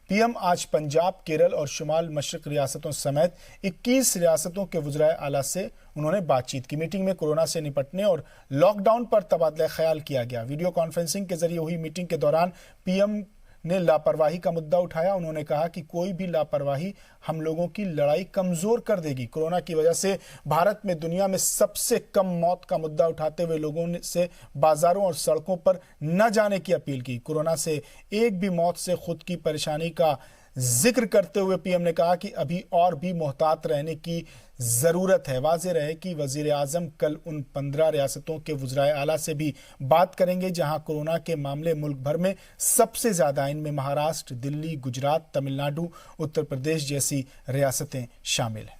PM आज पंजाब, केरल और शुमाल मशरक रियासतों समेत 21 रियासतों के वज़राए आला से उन्होंने बातचीत की। मीटिंग में कोरोना से निपटने और लॉकडाउन पर तबादला ख्याल किया गया। वीडियो कॉन्फ्रेंसिंग के जरिए हुई मीटिंग के दौरान पीएम ने लापरवाही का मुद्दा उठाया। उन्होंने कहा कि कोई भी लापरवाही हम लोगों की लड़ाई कमजोर कर देगी। कोरोना की वजह से भारत में दुनिया में सबसे कम मौत का मुद्दा उठाते हुए लोगों से बाजारों और सड़कों पर न जाने की अपील की। कोरोना से एक भी मौत से खुद की परेशानी का जिक्र करते हुए पीएम ने कहा कि अभी और भी मोहतात रहने की जरूरत है। वाज़ेह रहे कि वजीर आजम कल उन 15 रियासतों के वज़राए आला से भी बात करेंगे जहां कोरोना के मामले मुल्क भर में सबसे ज्यादा। इनमें महाराष्ट्र, दिल्ली, गुजरात, तमिलनाडु, उत्तर प्रदेश जैसी रियासतें शामिल हैं।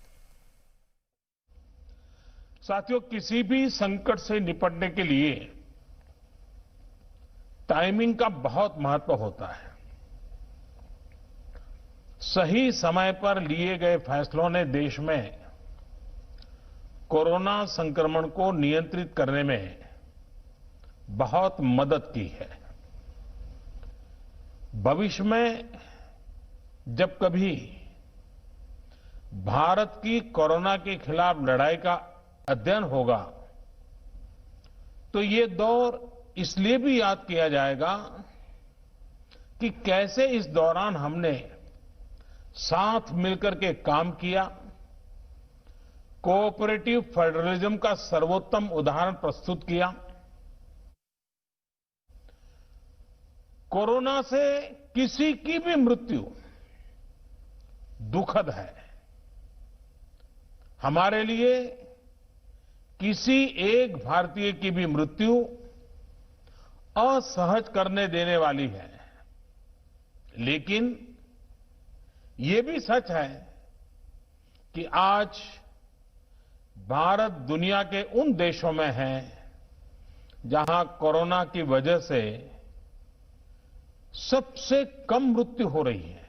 साथियों, किसी भी संकट से निपटने के लिए टाइमिंग का बहुत महत्व होता है। सही समय पर लिए गए फैसलों ने देश में कोरोना संक्रमण को नियंत्रित करने में बहुत मदद की है। भविष्य में जब कभी भारत की कोरोना के खिलाफ लड़ाई का अध्ययन होगा तो ये दौर इसलिए भी याद किया जाएगा कि कैसे इस दौरान हमने साथ मिलकर के काम किया, कोऑपरेटिव फेडरलिज्म का सर्वोत्तम उदाहरण प्रस्तुत किया। कोरोना से किसी की भी मृत्यु दुखद है। हमारे लिए किसी एक भारतीय की भी मृत्यु असहज करने देने वाली है। लेकिन ये भी सच है कि आज भारत दुनिया के उन देशों में है जहां कोरोना की वजह से सबसे कम मृत्यु हो रही है।